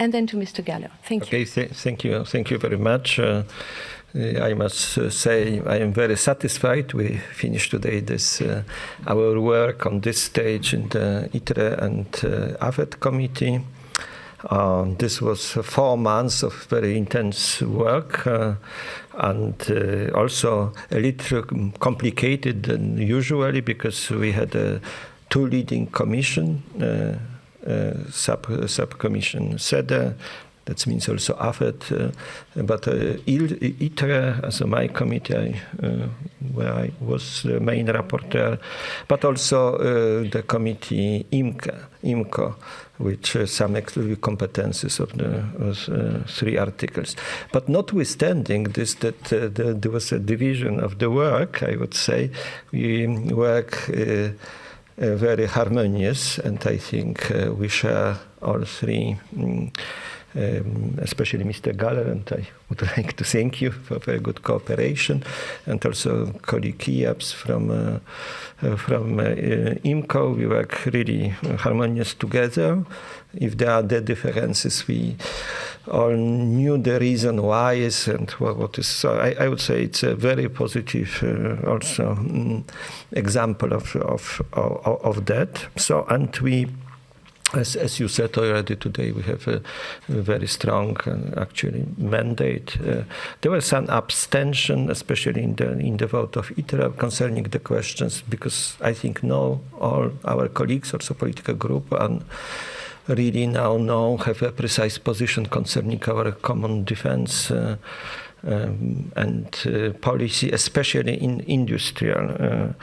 and then to Mr. GAHLER. Thank you. Okay, thank you very much. I must say I am very satisfied. We finished today this our work on this stage in the ITRE and AFET committee. This was 4 months of very intense work and also a little complicated than usually because we had 2 leading commission, subcommission SEDE. That means also AFET, but ITRE, as my committee, where I was the main rapporteur, but also the committee IMCO, which some exclusive competences of the 3 articles. But notwithstanding this, that there was a division of the work, I would say, we work very harmonious, and I think we share all 3. Especially Mr. GAHLER, and I would like to thank you for very good cooperation, and also colleague Kiaps from IMCO. We work really harmonious together. If there are the differences, we all knew the reason why is and what is. So I would say it's a very positive also example of that. So and we. As you said already today, we have a very strong actually mandate. There was some abstention, especially in the vote of ITRE concerning the questions, because I think now all our colleagues, also political group, and really now have a precise position concerning our common defense and policy, especially in industrial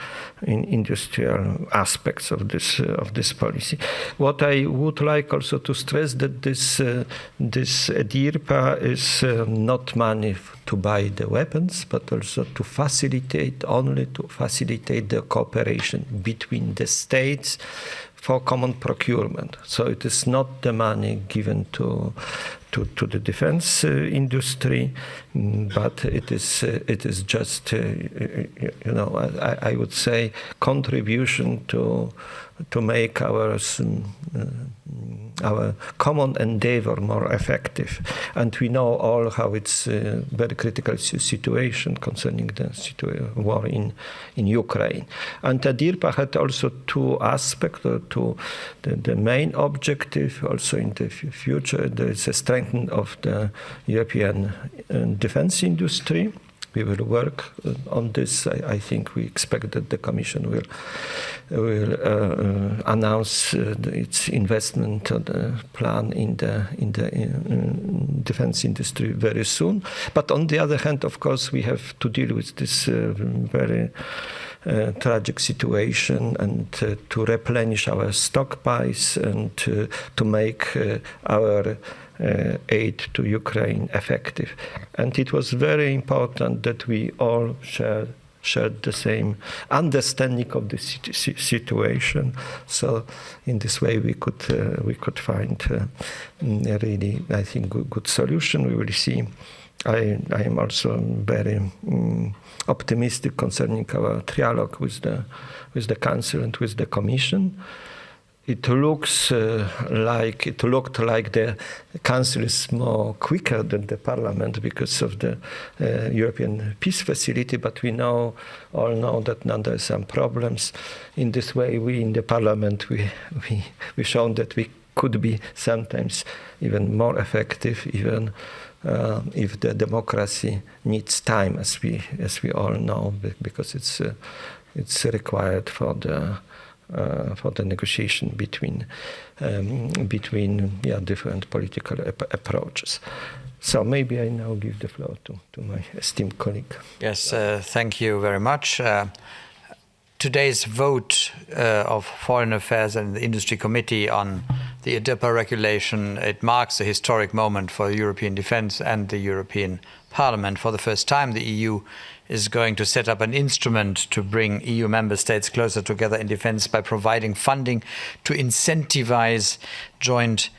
aspects of this policy. What I would like also to stress that this EDIRPA is not money to buy the weapons, but also to facilitate the cooperation between the states for common procurement. So it is not the money given to the defense industry, but it is just I would say contribution to make our common endeavor more effective. And we know all how it's a very critical situation concerning the war in Ukraine. And EDIRPA had also 2 aspects. The main objective also in the future, there is a strengthening of the European defense industry. We will work on this. I think we expect that the Commission will announce its investment plan in the defense industry very soon. But on the other hand, of course, we have to deal with this very tragic situation and to replenish our stockpiles and to make our aid to Ukraine effective. And it was very important that we all shared the same understanding of the situation. So in this way we could find a really, I think, good solution. We will see. I am also very optimistic concerning our trialogue with the Council and with the Commission. It looked like the Council is more quicker than the Parliament because of the European Peace Facility, but we all know that now there are some problems. In this way, we in the Parliament we shown that we could be sometimes even more effective, even if the democracy needs time, as we all know, because it's required for the negotiation between different political approaches. So maybe I now give the floor to my esteemed colleague. Yes, thank you very much. Today's vote of Foreign Affairs and the Industry Committee on the EDIRPA regulation, it marks a historic moment for European defense and the European Parliament. For the first time, the EU is going to set up an instrument to bring EU member states closer together in defense by providing funding to incentivize joint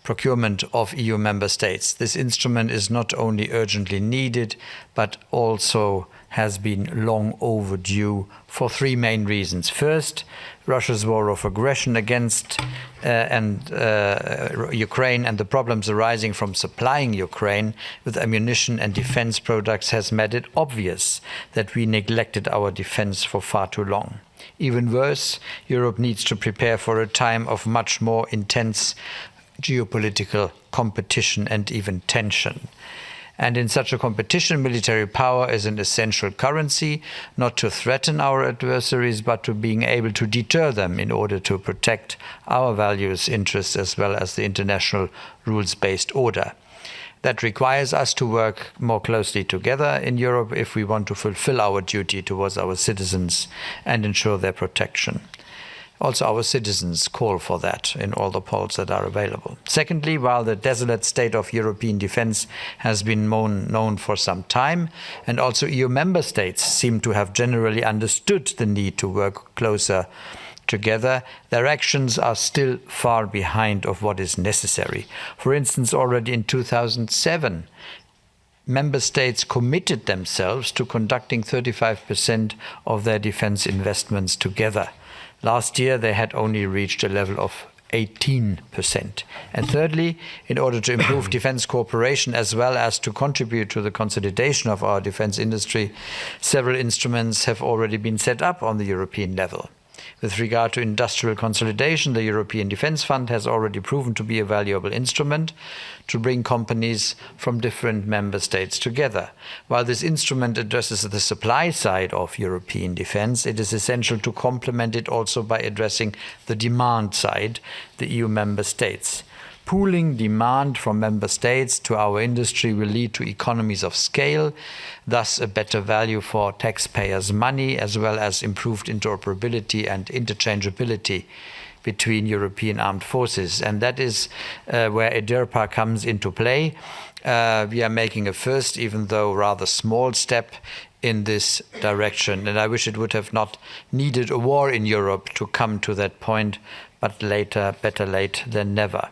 procurement of EU member states. This instrument is not only urgently needed, but also has been long overdue for three main reasons. First, Russia's war of aggression against Ukraine and the problems arising from supplying Ukraine with ammunition and defense products has made it obvious that we neglected our defense for far too long. Even worse, Europe needs to prepare for a time of much more intense geopolitical competition and even tension. And in such a competition, military power is an essential currency, not to threaten our adversaries, but to being able to deter them in order to protect our values, interests, as well as the international rules-based order. That requires us to work more closely together in Europe if we want to fulfill our duty towards our citizens and ensure their protection. Also, our citizens call for that in all the polls that are available. Secondly, while the desolate state of European defense has been known for some time, and also EU member states seem to have generally understood the need to work closer together, their actions are still far behind of what is necessary. For instance, already in 2007, member states committed themselves to conducting 35% of their defense investments together. Last year, they had only reached a level of 18%. And thirdly, in order to improve defense cooperation as well as to contribute to the consolidation of our defense industry, several instruments have already been set up on the European level. With regard to industrial consolidation, the European Defence Fund has already proven to be a valuable instrument to bring companies from different member states together. While this instrument addresses the supply side of European defence, it is essential to complement it also by addressing the demand side, the EU member states. Pooling demand from member states to our industry will lead to economies of scale, thus a better value for taxpayers' money, as well as improved interoperability and interchangeability between European armed forces. And that is where EDIRPA comes into play. We are making a first, even though rather small, step in this direction. And I wish it would have not needed a war in Europe to come to that point, but later, better late than never.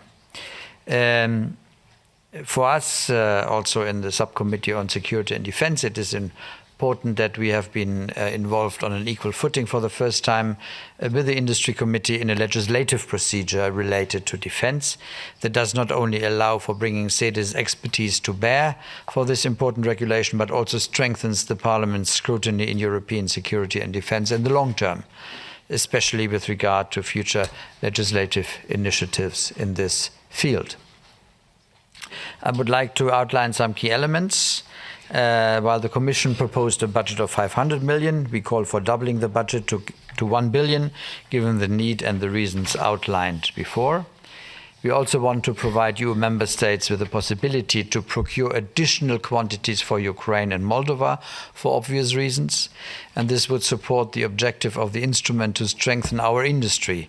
For us, also in the Subcommittee on Security and Defense, it is important that we have been involved on an equal footing for the first time with the Industry Committee in a legislative procedure related to defense that does not only allow for bringing SEDE's expertise to bear for this important regulation, but also strengthens the Parliament's scrutiny in European security and defense in the long term, especially with regard to future legislative initiatives in this field. I would like to outline some key elements. While the Commission proposed a budget of 500 million, we call for doubling the budget to 1 billion, given the need and the reasons outlined before. We also want to provide EU member states with the possibility to procure additional quantities for Ukraine and Moldova for obvious reasons, and this would support the objective of the instrument to strengthen our industry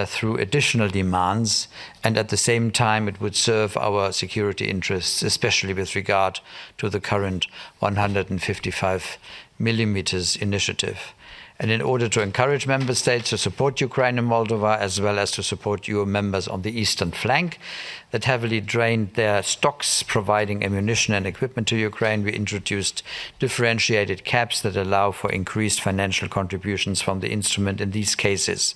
through additional demands, and at the same time it would serve our security interests, especially with regard to the current 155 millimeters initiative. And in order to encourage member states to support Ukraine and Moldova, as well as to support EU members on the eastern flank that heavily drained their stocks providing ammunition and equipment to Ukraine, we introduced differentiated caps that allow for increased financial contributions from the instrument in these cases.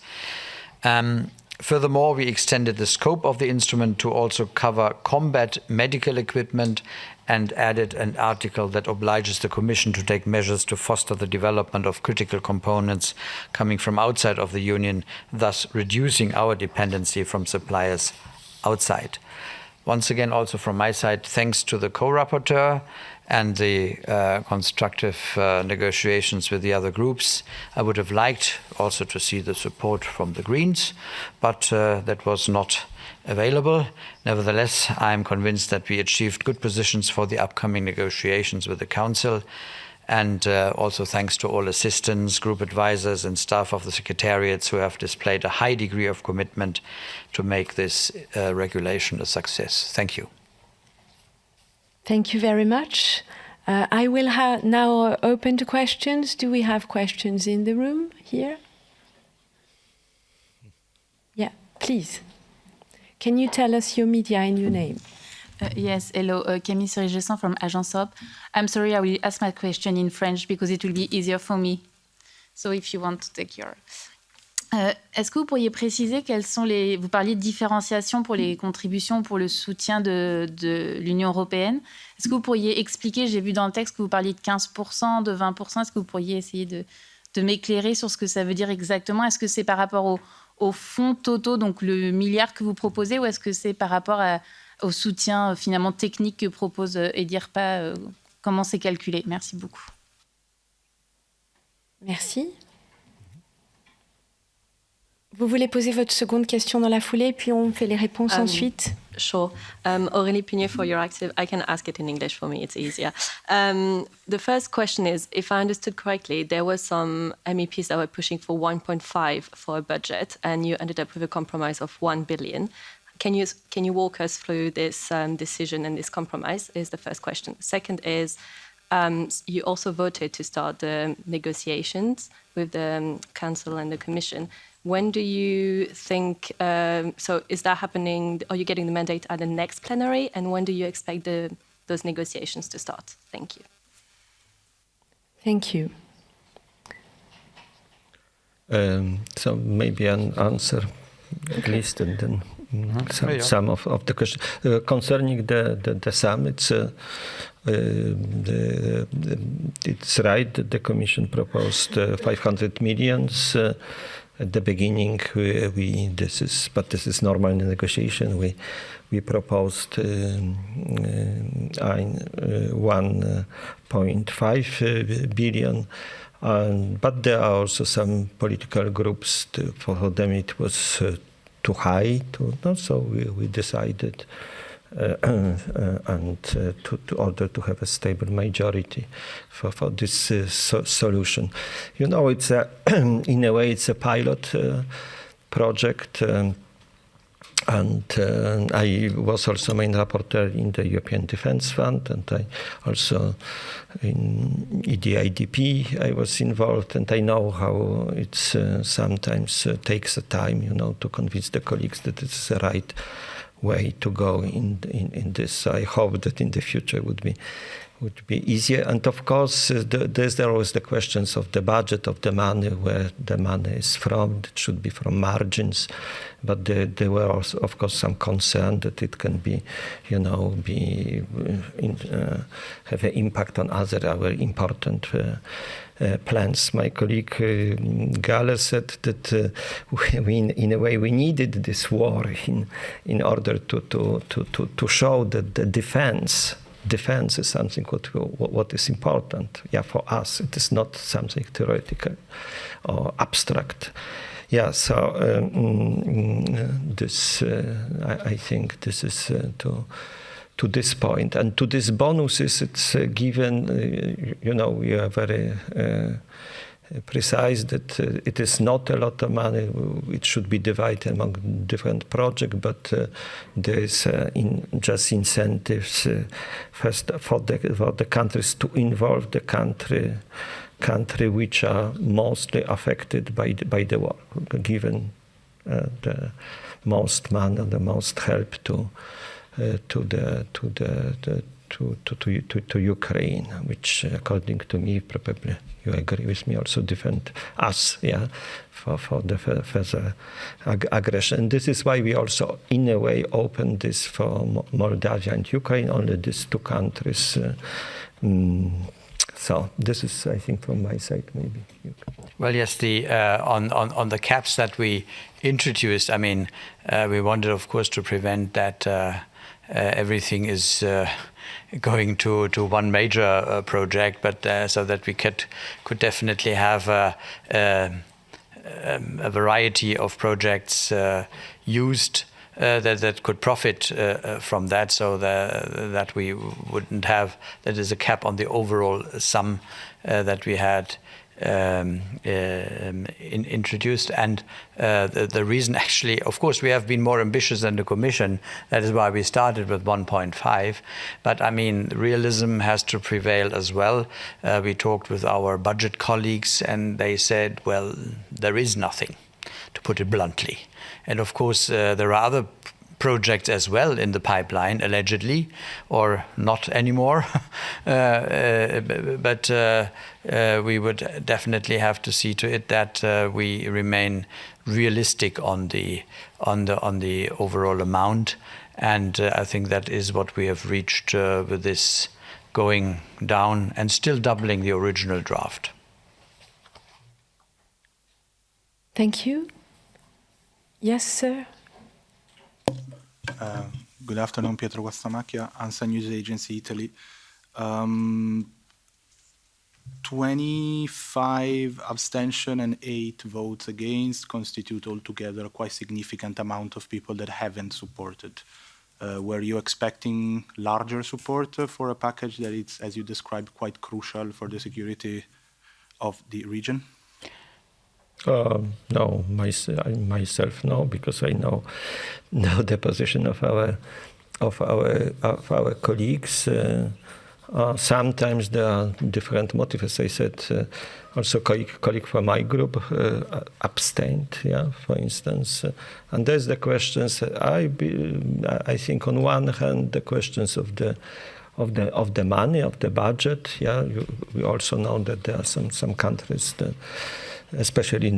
Furthermore, we extended the scope of the instrument to also cover combat medical equipment and added an article that obliges the Commission to take measures to foster the development of critical components coming from outside of the Union, thus reducing our dependency from suppliers outside. Once again, also from my side, thanks to the co-rapporteur and the constructive negotiations with the other groups. I would have liked also to see the support from the Greens, but that was not available. Nevertheless, I am convinced that we achieved good positions for the upcoming negotiations with the Council, and also thanks to all assistants, group advisors and staff of the secretariats who have displayed a high degree of commitment to make this regulation a success. Thank you. Thank you very much. I will now open to questions. Do we have questions in the room here? Yeah, please. Can you tell us your media and your name? Yes, hello, Camille Cerise-Gessin from Agence Op. I'm sorry, I will ask my question in French because it will be easier for me. So if you want to take your... Est-ce que vous pourriez préciser quelles sont les... Vous parliez de différenciation pour les contributions pour le soutien de l'Union européenne. Est-ce que vous pourriez expliquer, j'ai vu dans le texte que vous parliez de 15%, de 20%. Est-ce que vous pourriez essayer de m'éclairer sur ce que ça veut dire exactement? Est-ce que c'est par rapport aux fonds totaux, donc le milliard que vous proposez, ou est-ce que c'est par rapport au soutien finalement technique que propose EDIRPA? Comment c'est calculé? Merci beaucoup. Merci. Vous voulez poser votre seconde question dans la foulée, puis on fait les réponses ensuite? Sure. Aurélie Pugnier for Euractiv. I can ask it in English for me, it's easier. The first question is, if I understood correctly, there were some MEPs that were pushing for 1.5 for a budget, and you ended up with a compromise of 1 billion. Can you walk us through this decision and this compromise, is the first question. Second is, you also voted to start the negotiations with the Council and the Commission. When do you think, so is that happening, are you getting the mandate at the next plenary, and when do you expect those negotiations to start? Thank you. Thank you. So maybe an answer at least, and then some of the questions. Concerning the sum, it's right that the Commission proposed 500 million. At the beginning, this is normal in the negotiation. We proposed 1.5 billion, but there are also some political groups for them it was too high. So we decided. To order to have a stable majority for this solution. You know, it's in a way it's a pilot project, and I was also main rapporteur in the European Defence Fund, and I also in EDIDP I was involved, and I know how it's sometimes takes a time, you know, to convince the colleagues that it's the right way to go in this. I hope that in the future would be easier. And of course, there's always the questions of the budget, of the money, where the money is from. It should be from margins, but there were also, of course, some concern that it can be, you know, have an impact on other our important plans. My colleague GAHLER said that we, in a way, we needed this war in order to show that the defense is something what is important. Yeah, for us, it is not something theoretical or abstract. Yeah, so this I think this is to this point, and to these bonuses, it's given. You know, we are very precise that it is not a lot of money. It should be divided among different projects, but there is just incentives first for the countries to involve the country which are mostly affected by the war, given the most money, the most help to Ukraine, which, according to me, probably you agree with me, also defend us, yeah, for the further aggression. And this is why we also, in a way, opened this for Moldavia and Ukraine, only these two countries. So this is, I think, from my side, maybe. Well, yes, on the caps that we introduced, I mean, we wanted, of course, to prevent that everything is going to one major project, but so that we could definitely have a variety of projects used that could profit from that, so that we wouldn't have, that is a cap on the overall sum that we had introduced. And the reason, actually, of course, we have been more ambitious than the Commission. That is why we started with 1.5. But I mean, realism has to prevail as well. We talked with our budget colleagues, and they said, well, there is nothing, to put it bluntly. And of course, there are other projects as well in the pipeline, allegedly, or not anymore. But we would definitely have to see to it that we remain realistic on the overall amount. And I think that is what we have reached with this going down and still doubling the original draft. Thank you. Yes, sir. Good afternoon, Pietro Guastamacchia, ANSA News Agency, Italy. 25 abstention and 8 votes against constitute altogether a quite significant amount of people that haven't supported. Were you expecting larger support for a package that is, as you described, quite crucial for the security of the region? No, myself no, because I know the position of our colleagues. Sometimes there are different motives. As I said, also colleague from my group abstained, yeah, for instance. And there's the questions. I think on one hand the questions of the money, of the budget. Yeah, we also know that there are some countries that, especially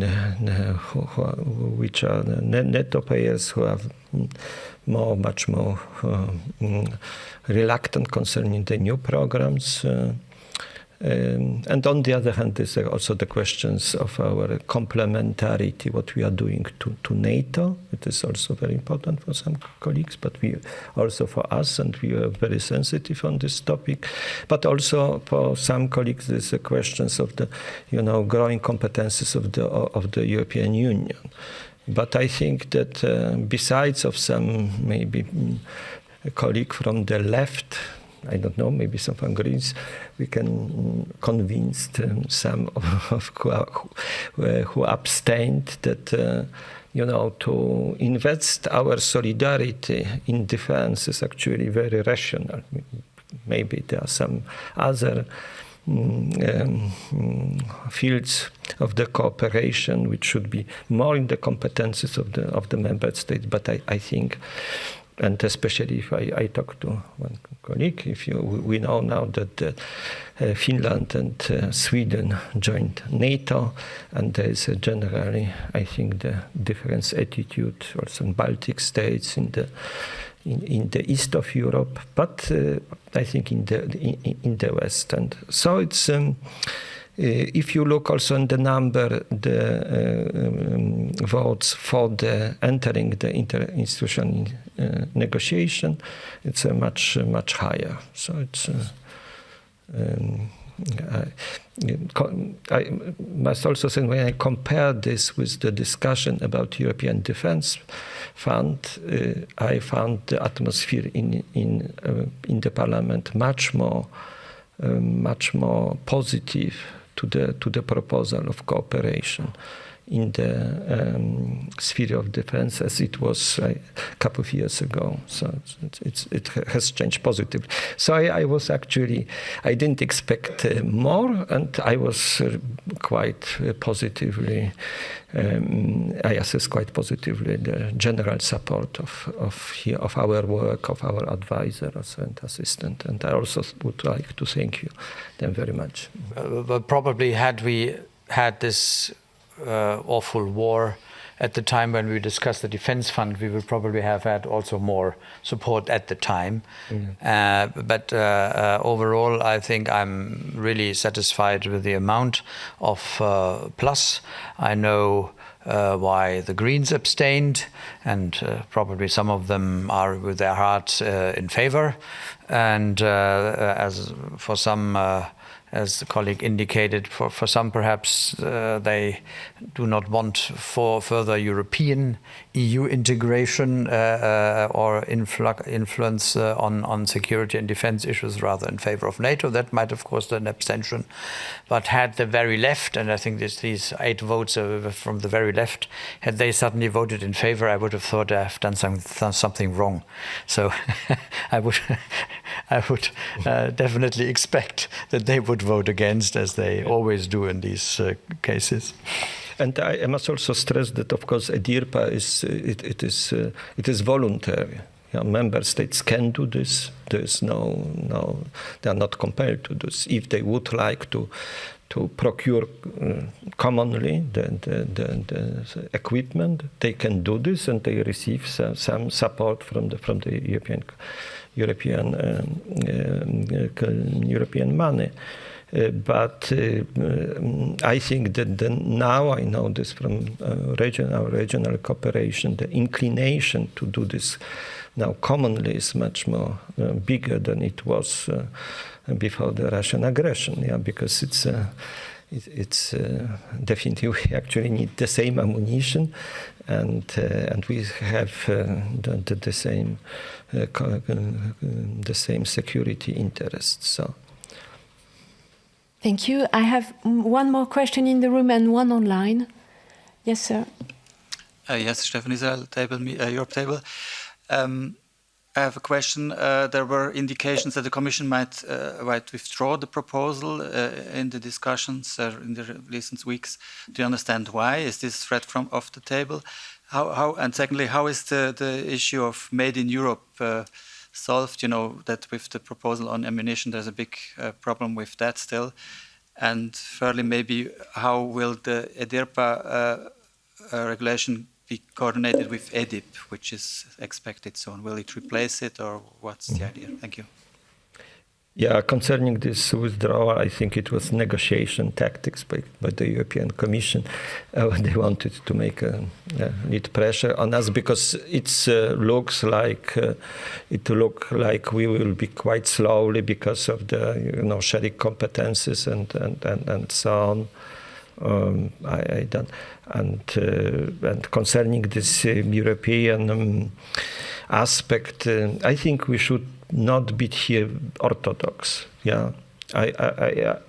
which are netto payers, who are much more reluctant concerning the new programs. And on the other hand, there's also the questions of our complementarity, what we are doing to NATO. It is also very important for some colleagues, but we also for us, and we are very sensitive on this topic. But also for some colleagues, there's the questions of the, growing competences of the European Union. But I think that besides of some maybe a colleague from the left, I don't know, maybe some from Greens, we can convince some of who abstained that, to invest our solidarity in defense is actually very rational. Maybe there are some other fields of the cooperation which should be more in the competences of the member states, but I think, and especially if I talk to one colleague, we know now that Finland and Sweden joined NATO, and there is generally, I think, the different attitude also in Baltic states, in the east of Europe, but I think in the west. And so it's if you look also in the number, the votes for the entering the interinstitutional negotiation, it's much higher. So it's. I must also say, when I compare this with the discussion about European Defence Fund, I found the atmosphere in the Parliament much more positive to the proposal of cooperation in the sphere of defense as it was a couple of years ago. So it has changed positively. So I was actually, I didn't expect more, and I was quite positively, I assess quite positively the general support of our work, of our advisors and assistant. And I also would like to thank you them very much. But probably had we had this awful war at the time when we discussed the defense fund, we would probably have had also more support at the time. But overall, I think I'm really satisfied with the amount of plus. I know why the Greens abstained, and probably some of them are with their hearts in favor. And as for some, as the colleague indicated, for some perhaps they do not want for further European EU integration or influence on security and defense issues, rather in favor of NATO. That might have caused an abstention. But had the very left, and I think these 8 votes from the very left, had they suddenly voted in favor, I would have thought I've done something wrong. So I would definitely expect that they would vote against, as they always do in these cases. And I must also stress that, of course, EDIRPA is voluntary. Member states can do this. There is no, they are not compelled to do this. If they would like to procure commonly the equipment, they can do this, and they receive some support from the European money. But I think that now I know this from our regional cooperation, the inclination to do this now commonly is much more bigger than it was before the Russian aggression. Yeah, because it's definitely we actually need the same ammunition, and we have the same security interests. So. Thank you. I have one more question in the room and one online. Yes, sir. Yes, Stefan Israel, Europe Table. I have a question. There were indications that the Commission might withdraw the proposal in the discussions in the recent weeks. Do you understand why? Is this threat off the table? And secondly, how is the issue of Made in Europe solved? You know that with the proposal on ammunition, there's a big problem with that still. And thirdly, maybe how will the EDIRPA regulation be coordinated with EDIP, which is expected soon? Will it replace it, or what's the idea? Thank you. Yeah, concerning this withdrawal, I think it was negotiation tactics by the European Commission. They wanted to make a little pressure on us because it looks like we will be quite slowly because of the sharing competences and so on. I don't. And concerning this European aspect, I think we should not be here orthodox. Yeah,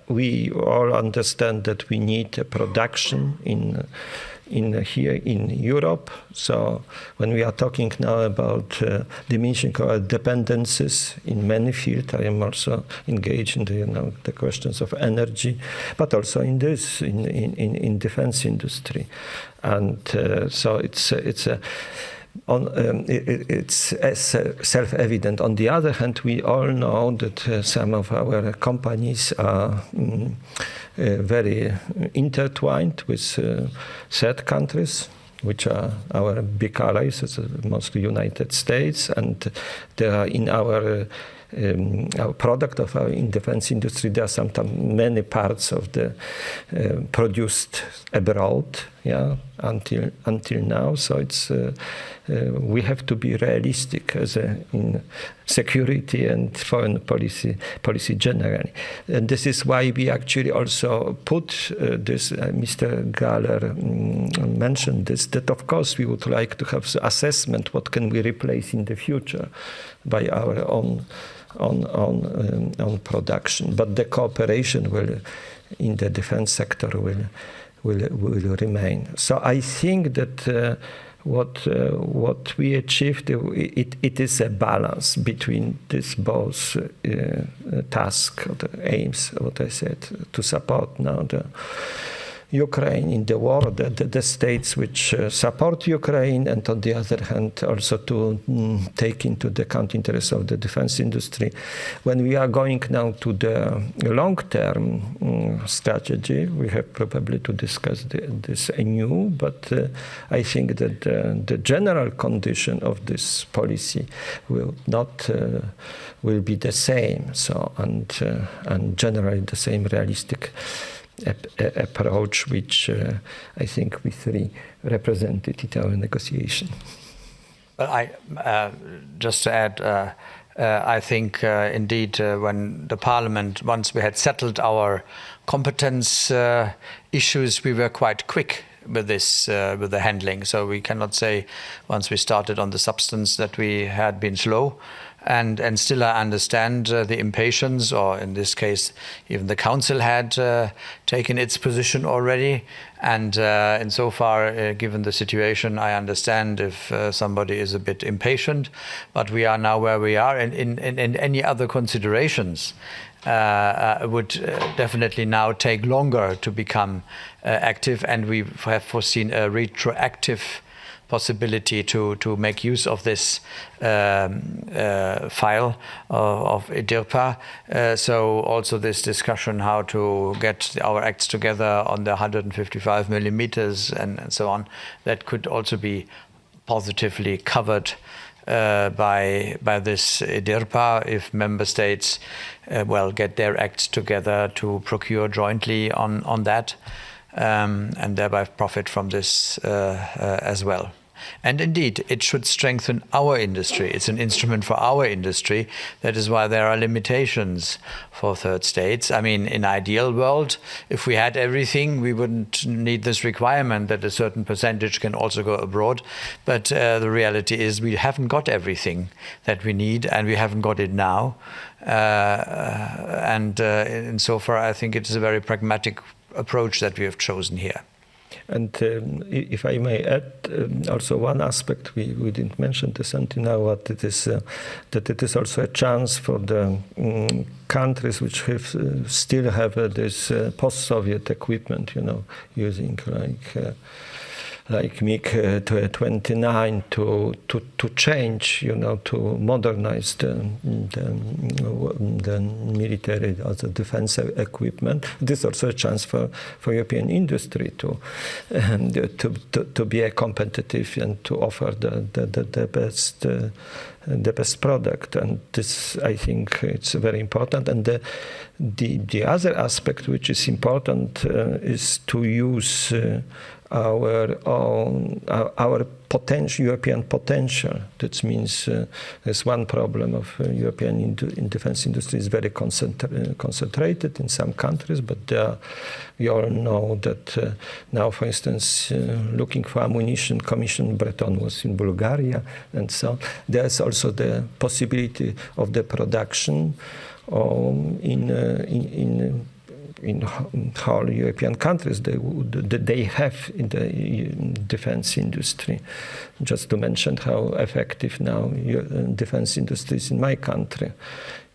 we all understand that we need a production here in Europe. So when we are talking now about diminishing our dependencies in many fields, I am also engaged in the questions of energy, but also in defense industry, and so it's self-evident. On the other hand, we all know that some of our companies are very intertwined with third countries, which are our big allies, mostly United States, and they are in our product of our defense industry. There are sometimes many parts of the produced abroad. Yeah, until now. So it's we have to be realistic in security and foreign policy generally. And this is why we actually also put this. Mr. GAHLER mentioned this. That of course we would like to have the assessment. What can we replace in the future by our own production? But the cooperation in the defense sector will remain. So I think that what we achieved, it is a balance between these both tasks, the aims, what I said, to support now the Ukraine in the war, the states which support Ukraine, and on the other hand also to take into the account interests of the defense industry. When we are going now to the long-term strategy, we have probably to discuss this anew, but I think that the general condition of this policy will be the same. So and generally the same realistic approach, which I think we three represented in our negotiation. Well, just to add, I think indeed when the Parliament, once we had settled our competence issues, we were quite quick with this, with the handling. So we cannot say once we started on the substance that we had been slow. And still I understand the impatience, or in this case, even the Council had taken its position already. And insofar, given the situation, I understand if somebody is a bit impatient. But we are now where we are. And in any other considerations, would definitely now take longer to become active, and we have foreseen a retroactive possibility to make use of this file of EDIRPA. So also this discussion how to get our acts together on the 155 millimeters and so on, that could also be positively covered by this EDIRPA if member states get their acts together to procure jointly on that, and thereby profit from this as well. And indeed, it should strengthen our industry. It's an instrument for our industry. That is why there are limitations for third states. I mean, in ideal world, if we had everything, we wouldn't need this requirement that a certain percentage can also go abroad. But the reality is we haven't got everything that we need, and we haven't got it now. And insofar, I think it is a very pragmatic approach that we have chosen here. And if I may add, also one aspect we didn't mention this until now, what it is that it is also a chance for the countries which have still have this post-Soviet equipment, using like MiG-29 to change, to modernize the military or the defense equipment. This is also a chance for European industry to be competitive and to offer the best product. And this, I think, it's very important. And the other aspect which is important is to use our potential, European potential. That means there's one problem of European defense industry is very concentrated in some countries, but we all know that now, for instance, looking for ammunition, Commission Breton was in Bulgaria, and so there's also the possibility of the production in whole European countries they have in the defense industry. Just to mention how effective now defense industry is in my country.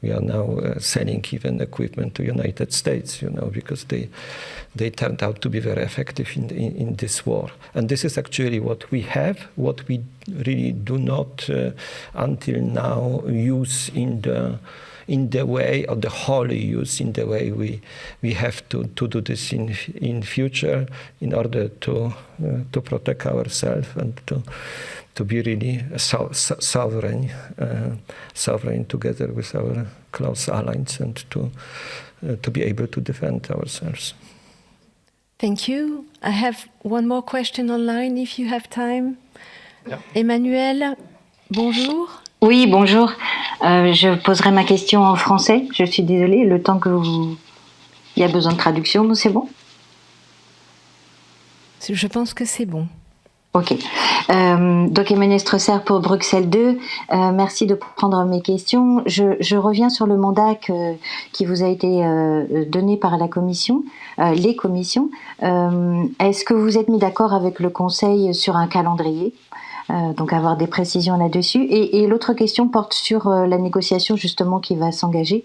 We are now selling even equipment to United States, because they turned out to be very effective in this war. And this is actually what we have, what we really do not until now use in the way of the wholly use, in the way we have to do this in future in order to protect ourselves and to be really sovereign together with our close allies and to be able to defend ourselves. Thank you. I have one more question online if you have time. Yeah. Emmanuel, bonjour. Oui, bonjour. Je poserai ma question en français. Je suis désolée, le temps que vous... Il y a besoin de traduction, donc c'est bon? Je pense que c'est bon. Ok. Donc Emmanuel Strasser pour Bruxelles 2. Merci de prendre mes questions. Je reviens sur le mandat qui vous a été donné par la Commission, les commissions. Est-ce que vous êtes mis d'accord avec le Conseil sur un calendrier? Donc avoir des précisions là-dessus. Et l'autre question porte sur la négociation justement qui va s'engager,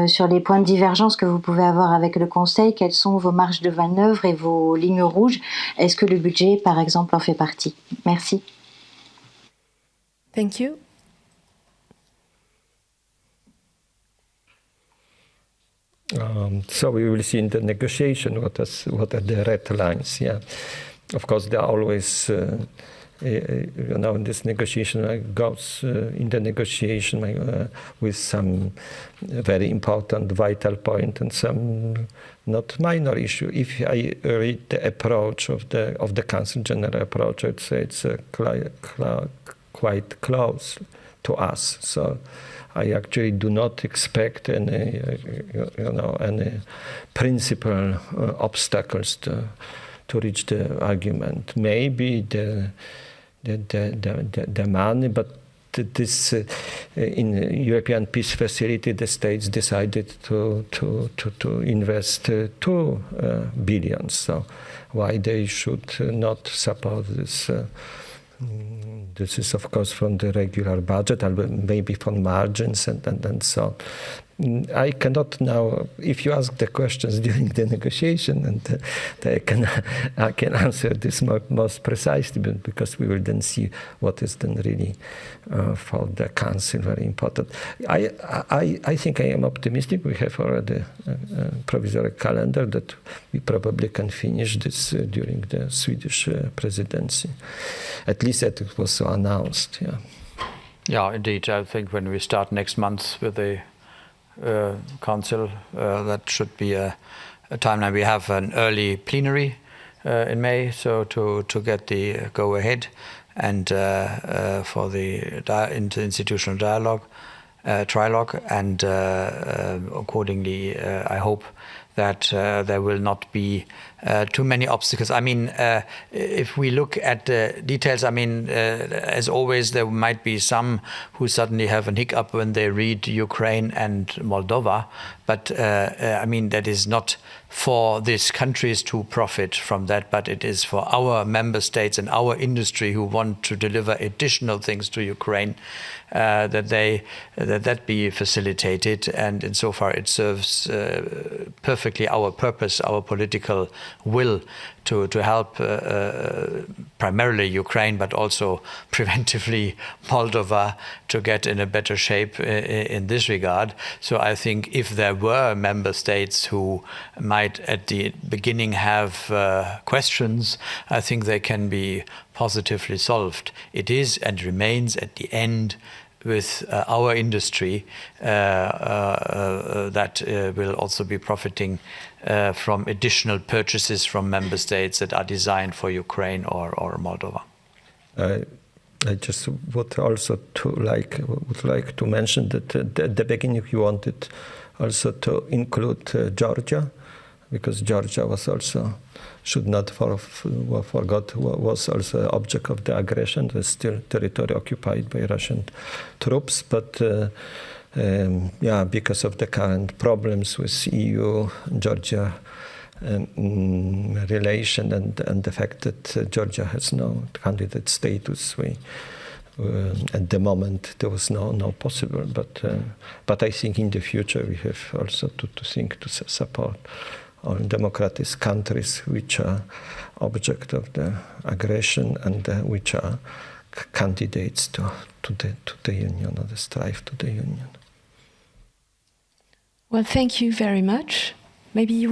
sur les points de divergence que vous pouvez avoir avec le Conseil. Quelles sont vos marges de manœuvre et vos lignes rouges? Est-ce que le budget, par exemple, en fait partie? Merci. Thank you. So we will see in the negotiation what are the red lines. Yeah, of course there are always. In this negotiation goes in the negotiation with some very important, vital point and some not minor issue. If I read the approach of the Council General approach, I'd say it's quite close to us. So I actually do not expect any, any principal obstacles to reach the argument. Maybe the money, but this in European Peace Facility, the states decided to invest 2 billion. So why they should not support this? This is of course from the regular budget, maybe from margins and so on. I cannot now, if you ask the questions during the negotiation, and I can answer this most precisely, because we will then see what is then really for the Council very important. I think I am optimistic. We have already a provisional calendar that we probably can finish this during the Swedish presidency. At least that it was so announced. Yeah. Yeah, indeed. I think when we start next month with the Council, that should be a timeline. We have an early plenary in May, so to get the go ahead, and for the interinstitutional dialogue, trilogue, and accordingly, I hope that there will not be too many obstacles. I mean, if we look at the details, I mean, as always, there might be some who suddenly have a hiccup when they read Ukraine and Moldova, but I mean, that is not for these countries to profit from that, but it is for our member states and our industry who want to deliver additional things to Ukraine, that be facilitated, and insofar it serves perfectly our purpose, our political will to help primarily Ukraine, but also preventively Moldova to get in a better shape in this regard. So I think if there were member states who might at the beginning have questions, I think they can be positively solved. It is and remains at the end with our industry that will also be profiting from additional purchases from member states that are designed for Ukraine or Moldova. I just would also would like to mention that at the beginning you wanted also to include Georgia, because Georgia was also, should not forgot, was also object of the aggression. There's still territory occupied by Russian troops, but yeah, because of the current problems with EU, Georgia relation, and the fact that Georgia has no candidate status, at the moment there was no possible. But I think in the future we have also to think to support all democratic countries which are object of the aggression and which are candidates to the Union, or the strive to the Union. Well, thank you very much. Maybe you